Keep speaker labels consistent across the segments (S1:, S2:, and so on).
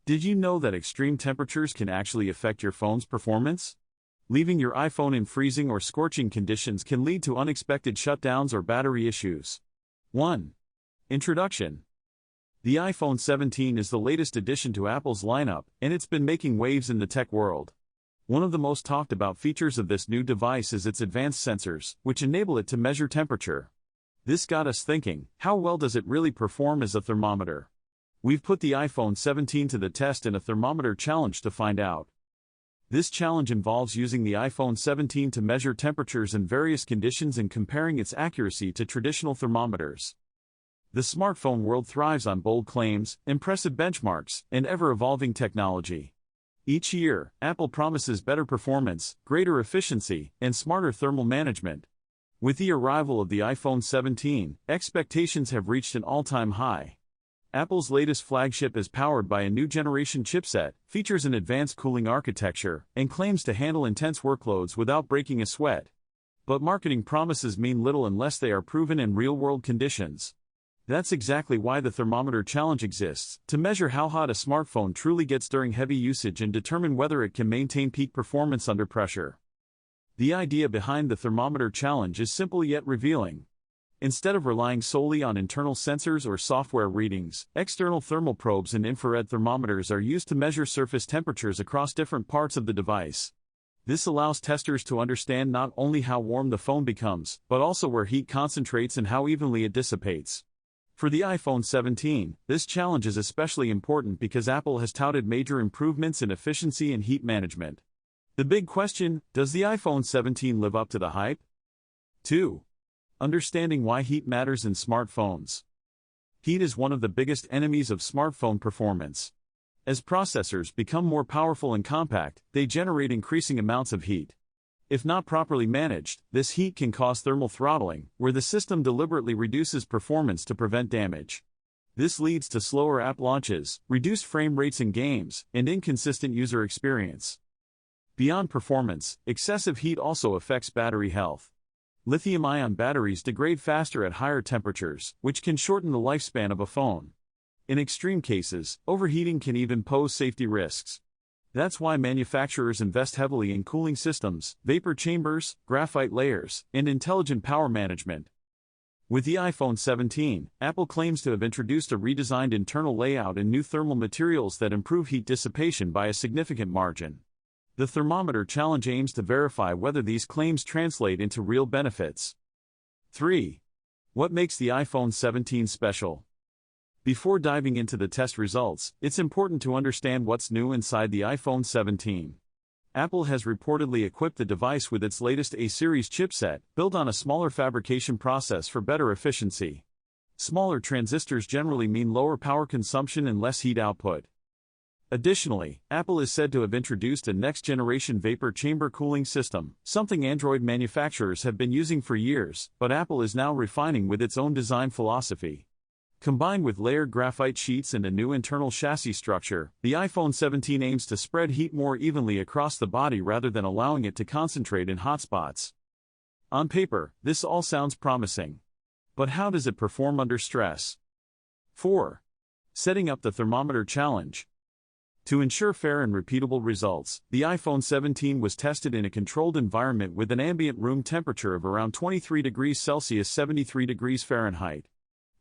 S1: Did you know that extreme temperatures can actually affect your phone's performance? Leaving your iPhone in freezing or scorching conditions can lead to unexpected shutdowns or battery issues. 1. Introduction. The iPhone 17 is the latest addition to Apple's lineup, and it's been making waves in the tech world. One of the most talked about features of this new device is its advanced sensors, which enable it to measure temperature. This got us thinking, how well does it really perform as a thermometer? We've put the iPhone 17 to the test in a thermometer challenge to find out. This challenge involves using the iPhone 17 to measure temperatures in various conditions and comparing its accuracy to traditional thermometers. The smartphone world thrives on bold claims, impressive benchmarks, and ever-evolving technology. Each year, Apple promises better performance, greater efficiency, and smarter thermal management. With the arrival of the iPhone 17, expectations have reached an all-time high. Apple's latest flagship is powered by a new generation chipset, features an advanced cooling architecture, and claims to handle intense workloads without breaking a sweat. But marketing promises mean little unless they are proven in real-world conditions. That's exactly why the Thermometer Challenge exists, to measure how hot a smartphone truly gets during heavy usage and determine whether it can maintain peak performance under pressure. The idea behind the Thermometer Challenge is simple yet revealing. Instead of relying solely on internal sensors or software readings, external thermal probes and infrared thermometers are used to measure surface temperatures across different parts of the device. This allows testers to understand not only how warm the phone becomes, but also where heat concentrates and how evenly it dissipates. For the iPhone 17, this challenge is especially important because Apple has touted major improvements in efficiency and heat management. The big question, does the iPhone 17 live up to the hype? 2. Understanding why heat matters in smartphones. Heat is one of the biggest enemies of smartphone performance. As processors become more powerful and compact, they generate increasing amounts of heat. If not properly managed, this heat can cause thermal throttling, where the system deliberately reduces performance to prevent damage. This leads to slower app launches, reduced frame rates in games, and inconsistent user experience. Beyond performance, excessive heat also affects battery health. Lithium-ion batteries degrade faster at higher temperatures, which can shorten the lifespan of a phone. In extreme cases, overheating can even pose safety risks. That's why manufacturers invest heavily in cooling systems, vapor chambers, graphite layers, and intelligent power management. With the iPhone 17, Apple claims to have introduced a redesigned internal layout and new thermal materials that improve heat dissipation by a significant margin. The Thermometer Challenge aims to verify whether these claims translate into real benefits. 3. What makes the iPhone 17 special? Before diving into the test results, it's important to understand what's new inside the iPhone 17. Apple has reportedly equipped the device with its latest A-series chipset, built on a smaller fabrication process for better efficiency. Smaller transistors generally mean lower power consumption and less heat output. Additionally, Apple is said to have introduced a next-generation vapor chamber cooling system, something Android manufacturers have been using for years, but Apple is now refining with its own design philosophy. Combined with layered graphite sheets and a new internal chassis structure, the iPhone 17 aims to spread heat more evenly across the body rather than allowing it to concentrate in hot spots. On paper, this all sounds promising. But how does it perform under stress? 4. Setting up the Thermometer Challenge. To ensure fair and repeatable results, the iPhone 17 was tested in a controlled environment with an ambient room temperature of around 23 degrees Celsius (73 degrees Fahrenheit).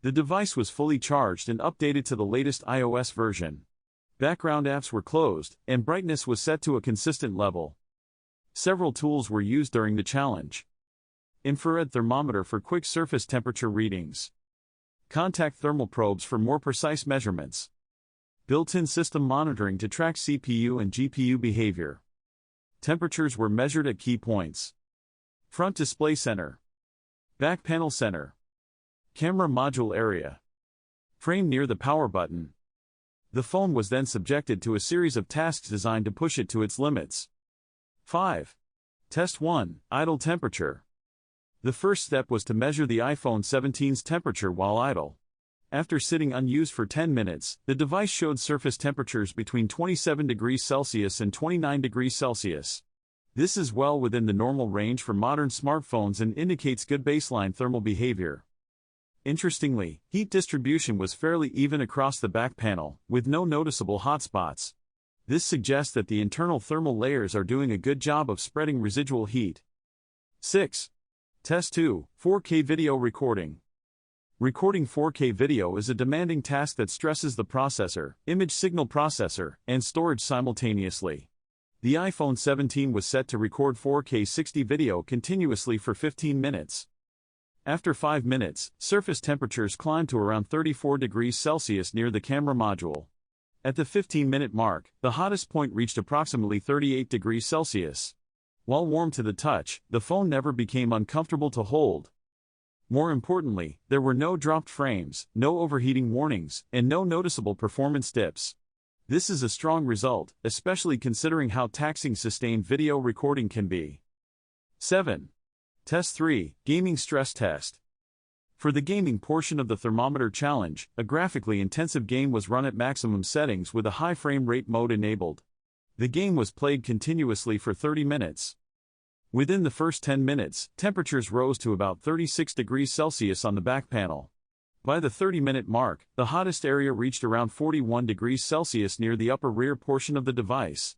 S1: The device was fully charged and updated to the latest iOS version. Background apps were closed, and brightness was set to a consistent level. Several tools were used during the challenge. Infrared thermometer for quick surface temperature readings. Contact thermal probes for more precise measurements. Built-in system monitoring to track CPU and GPU behavior. Temperatures were measured at key points. Front display center. Back panel center. Camera module area. Frame near the power button. The phone was then subjected to a series of tasks designed to push it to its limits. 5. Test 1. Idle temperature. The first step was to measure the iPhone 17's temperature while idle. After sitting unused for 10 minutes, the device showed surface temperatures between 27 degrees Celsius and 29 degrees Celsius. This is well within the normal range for modern smartphones and indicates good baseline thermal behavior. Interestingly, heat distribution was fairly even across the back panel, with no noticeable hotspots. This suggests that the internal thermal layers are doing a good job of spreading residual heat. 6. Test 2. 4K video recording. Recording 4K video is a demanding task that stresses the processor, image signal processor, and storage simultaneously. The iPhone 17 was set to record 4K 60 video continuously for 15 minutes. After 5 minutes, surface temperatures climbed to around 34 degrees Celsius near the camera module. At the 15-minute mark, the hottest point reached approximately 38 degrees Celsius. While warm to the touch, the phone never became uncomfortable to hold. More importantly, there were no dropped frames, no overheating warnings, and no noticeable performance dips. This is a strong result, especially considering how taxing sustained video recording can be. 7. Test 3. Gaming Stress Test. For the gaming portion of the Thermometer challenge, a graphically intensive game was run at maximum settings with a high frame rate mode enabled. The game was played continuously for 30 minutes. Within the first 10 minutes, temperatures rose to about 36 degrees Celsius on the back panel. By the 30-minute mark, the hottest area reached around 41 degrees Celsius near the upper rear portion of the device.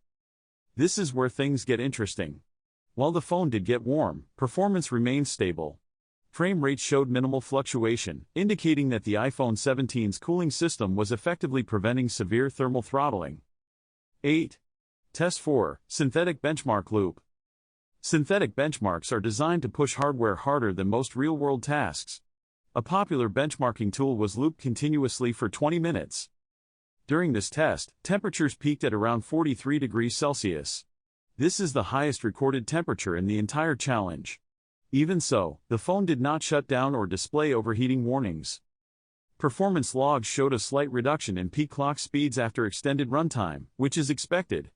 S1: This is where things get interesting. While the phone did get warm, performance remained stable. Frame rate showed minimal fluctuation, indicating that the iPhone 17's cooling system was effectively preventing severe thermal throttling. 8. Test 4. Synthetic Benchmark Loop. Synthetic benchmarks are designed to push hardware harder than most real-world tasks. A popular benchmarking tool was looped continuously for 20 minutes. During this test, temperatures peaked at around 43 degrees Celsius. This is the highest recorded temperature in the entire challenge. Even so, the phone did not shut down or display overheating warnings. Performance logs showed a slight reduction in peak clock speeds after extended runtime, which is expected.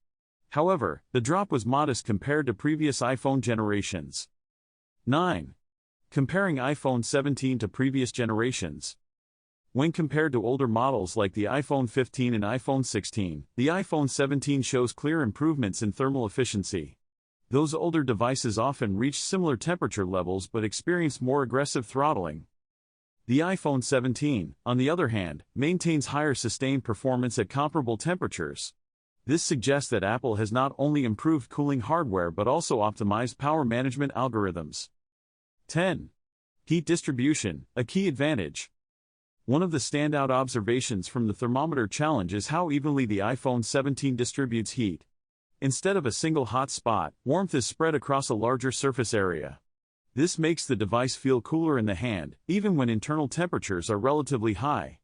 S1: However, the drop was modest compared to previous iPhone generations. 9. Comparing iPhone 17 to previous generations. When compared to older models like the iPhone 15 and iPhone 16, the iPhone 17 shows clear improvements in thermal efficiency. Those older devices often reached similar temperature levels but experienced more aggressive throttling. The iPhone 17, on the other hand, maintains higher sustained performance at comparable temperatures. This suggests that Apple has not only improved cooling hardware but also optimized power management algorithms. 10. Heat distribution, a key advantage. One of the standout observations from the Thermometer challenge is how evenly the iPhone 17 distributes heat. Instead of a single hot spot, warmth is spread across a larger surface area. This makes the device feel cooler in the hand, even when internal temperatures are relatively high.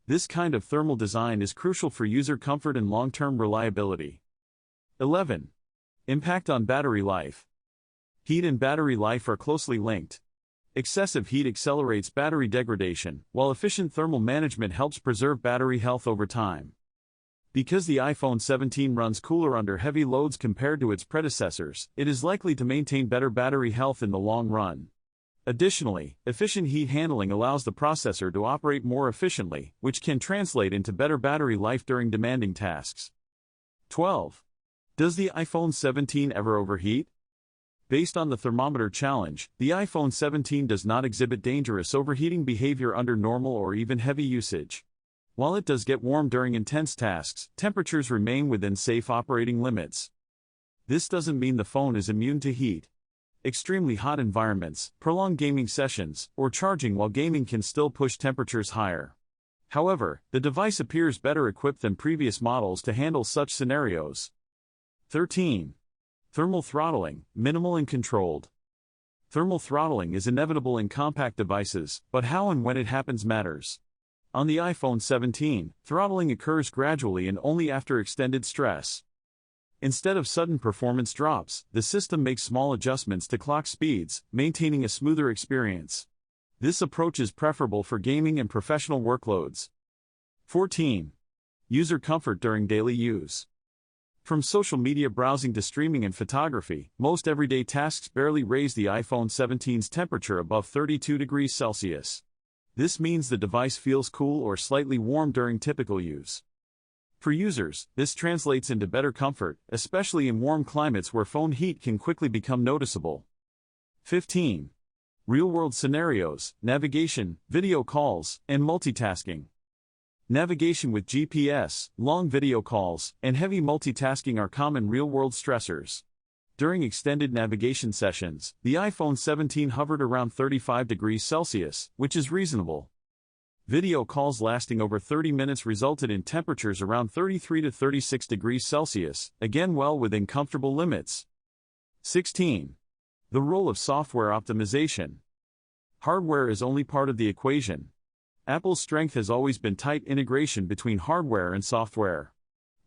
S1: This kind of thermal design is crucial for user comfort and long-term reliability. 11. Impact on battery life. Heat and battery life are closely linked. Excessive heat accelerates battery degradation, while efficient thermal management helps preserve battery health over time. Because the iPhone 17 runs cooler under heavy loads compared to its predecessors, it is likely to maintain better battery health in the long run. Additionally, efficient heat handling allows the processor to operate more efficiently, which can translate into better battery life during demanding tasks. 12. Does the iPhone 17 ever overheat? Based on the Thermometer challenge, the iPhone 17 does not exhibit dangerous overheating behavior under normal or even heavy usage. While it does get warm during intense tasks, temperatures remain within safe operating limits. This doesn't mean the phone is immune to heat. Extremely hot environments, prolonged gaming sessions, or charging while gaming can still push temperatures higher. However, the device appears better equipped than previous models to handle such scenarios. 13. Thermal throttling, minimal and controlled. Thermal throttling is inevitable in compact devices, but how and when it happens matters. On the iPhone 17, throttling occurs gradually and only after extended stress. Instead of sudden performance drops, the system makes small adjustments to clock speeds, maintaining a smoother experience. This approach is preferable for gaming and professional workloads. 14. User comfort during daily use. From social media browsing to streaming and photography, most everyday tasks barely raise the iPhone 17's temperature above 32 degrees Celsius. This means the device feels cool or slightly warm during typical use. For users, this translates into better comfort, especially in warm climates where phone heat can quickly become noticeable. 15. Real-world scenarios, navigation, video calls, and multitasking. Navigation with GPS, long video calls, and heavy multitasking are common real-world stressors. During extended navigation sessions, the iPhone 17 hovered around 35 degrees Celsius, which is reasonable. Video calls lasting over 30 minutes resulted in temperatures around 33 to 36 degrees Celsius, again well within comfortable limits. 16. The role of software optimization. Hardware is only part of the equation. Apple's strength has always been tight integration between hardware and software.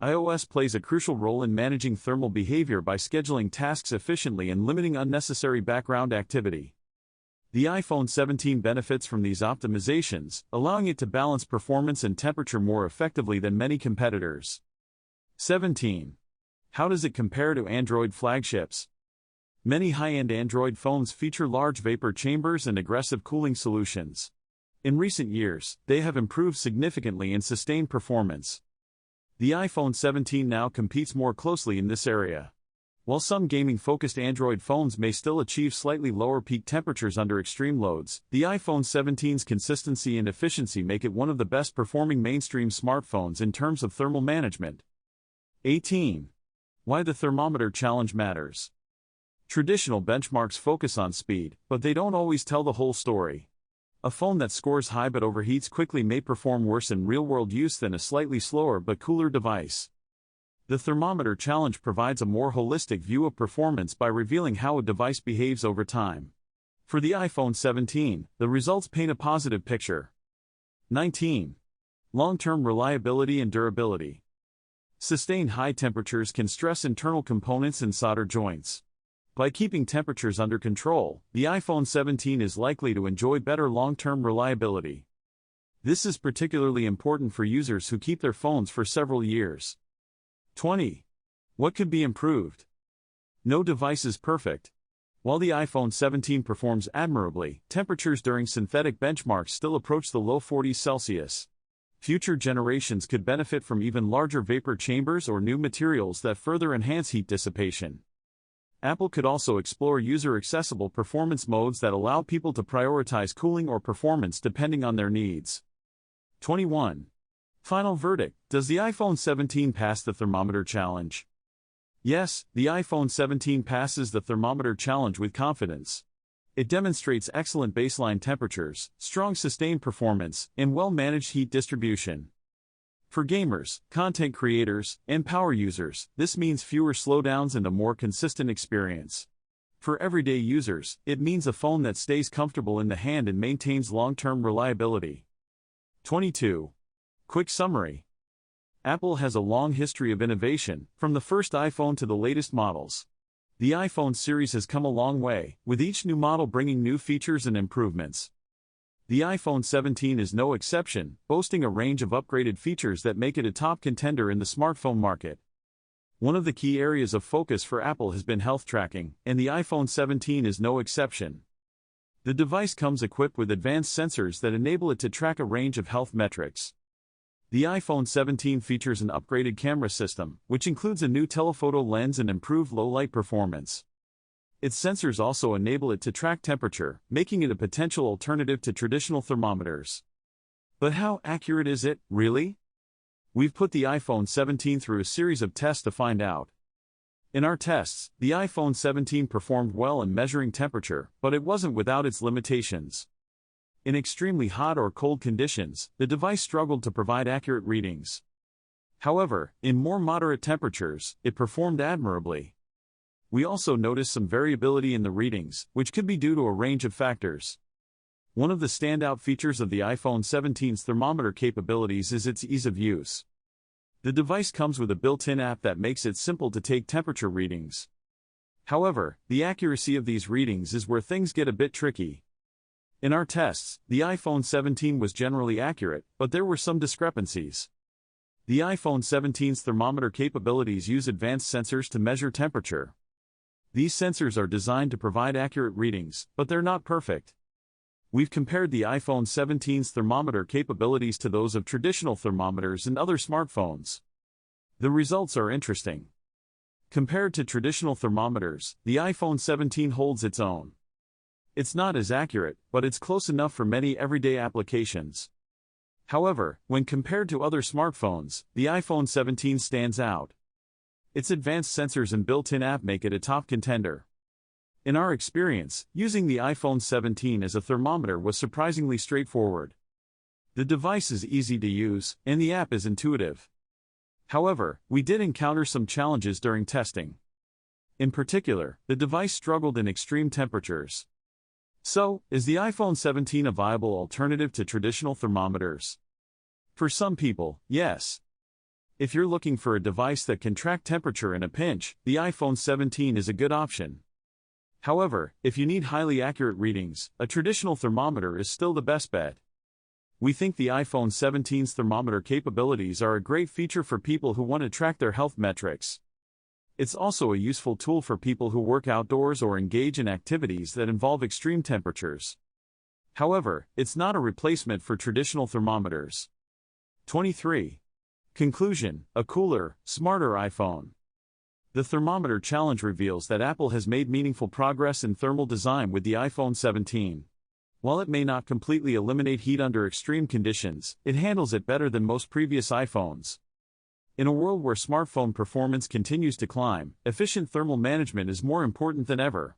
S1: iOS plays a crucial role in managing thermal behavior by scheduling tasks efficiently and limiting unnecessary background activity. The iPhone 17 benefits from these optimizations, allowing it to balance performance and temperature more effectively than many competitors. 17. How does it compare to Android flagships? Many high-end Android phones feature large vapor chambers and aggressive cooling solutions. In recent years, they have improved significantly in sustained performance. The iPhone 17 now competes more closely in this area. While some gaming-focused Android phones may still achieve slightly lower peak temperatures under extreme loads, the iPhone 17's consistency and efficiency make it one of the best-performing mainstream smartphones in terms of thermal management. 18. Why the thermometer challenge matters. Traditional benchmarks focus on speed, but they don't always tell the whole story. A phone that scores high but overheats quickly may perform worse in real-world use than a slightly slower but cooler device. The thermometer challenge provides a more holistic view of performance by revealing how a device behaves over time. For the iPhone 17, the results paint a positive picture. 19. Long-term reliability and durability. Sustained high temperatures can stress internal components and solder joints. By keeping temperatures under control, the iPhone 17 is likely to enjoy better long-term reliability. This is particularly important for users who keep their phones for several years. 20. What could be improved? No device is perfect. While the iPhone 17 performs admirably, temperatures during synthetic benchmarks still approach the low 40s Celsius. Future generations could benefit from even larger vapor chambers or new materials that further enhance heat dissipation. Apple could also explore user-accessible performance modes that allow people to prioritize cooling or performance depending on their needs. 21. Final verdict: does the iPhone 17 pass the thermometer challenge? Yes, the iPhone 17 passes the thermometer challenge with confidence. It demonstrates excellent baseline temperatures, strong sustained performance, and well-managed heat distribution. For gamers, content creators, and power users, this means fewer slowdowns and a more consistent experience. For everyday users, it means a phone that stays comfortable in the hand and maintains long-term reliability. 22. Quick summary. Apple has a long history of innovation, from the first iPhone to the latest models. The iPhone series has come a long way, with each new model bringing new features and improvements. The iPhone 17 is no exception, boasting a range of upgraded features that make it a top contender in the smartphone market. One of the key areas of focus for Apple has been health tracking, and the iPhone 17 is no exception. The device comes equipped with advanced sensors that enable it to track a range of health metrics. The iPhone 17 features an upgraded camera system, which includes a new telephoto lens and improved low-light performance. Its sensors also enable it to track temperature, making it a potential alternative to traditional thermometers. But how accurate is it, really? We've put the iPhone 17 through a series of tests to find out. In our tests, the iPhone 17 performed well in measuring temperature, but it wasn't without its limitations. In extremely hot or cold conditions, the device struggled to provide accurate readings. However, in more moderate temperatures, it performed admirably. We also noticed some variability in the readings, which could be due to a range of factors. One of the standout features of the iPhone 17's thermometer capabilities is its ease of use. The device comes with a built-in app that makes it simple to take temperature readings. However, the accuracy of these readings is where things get a bit tricky. In our tests, the iPhone 17 was generally accurate, but there were some discrepancies. The iPhone 17's thermometer capabilities use advanced sensors to measure temperature. These sensors are designed to provide accurate readings, but they're not perfect. We've compared the iPhone 17's thermometer capabilities to those of traditional thermometers and other smartphones. The results are interesting. Compared to traditional thermometers, the iPhone 17 holds its own. It's not as accurate, but it's close enough for many everyday applications. However, when compared to other smartphones, the iPhone 17 stands out. Its advanced sensors and built-in app make it a top contender. In our experience, using the iPhone 17 as a thermometer was surprisingly straightforward. The device is easy to use, and the app is intuitive. However, we did encounter some challenges during testing. In particular, the device struggled in extreme temperatures. So, is the iPhone 17 a viable alternative to traditional thermometers? For some people, yes. If you're looking for a device that can track temperature in a pinch, the iPhone 17 is a good option. However, if you need highly accurate readings, a traditional thermometer is still the best bet. We think the iPhone 17's thermometer capabilities are a great feature for people who want to track their health metrics. It's also a useful tool for people who work outdoors or engage in activities that involve extreme temperatures. However, it's not a replacement for traditional thermometers. 23. Conclusion: a cooler, smarter iPhone. The Thermometer Challenge reveals that Apple has made meaningful progress in thermal design with the iPhone 17. While it may not completely eliminate heat under extreme conditions, it handles it better than most previous iPhones. In a world where smartphone performance continues to climb, efficient thermal management is more important than ever.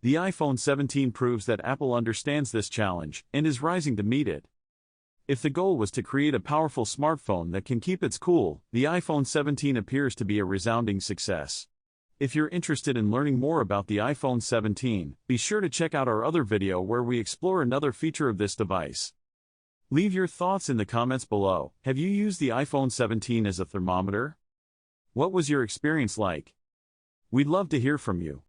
S1: The iPhone 17 proves that Apple understands this challenge and is rising to meet it. If the goal was to create a powerful smartphone that can keep its cool, the iPhone 17 appears to be a resounding success. If you're interested in learning more about the iPhone 17, be sure to check out our other video where we explore another feature of this device. Leave your thoughts in the comments below. Have you used the iPhone 17 as a thermometer? What was your experience like? We'd love to hear from you.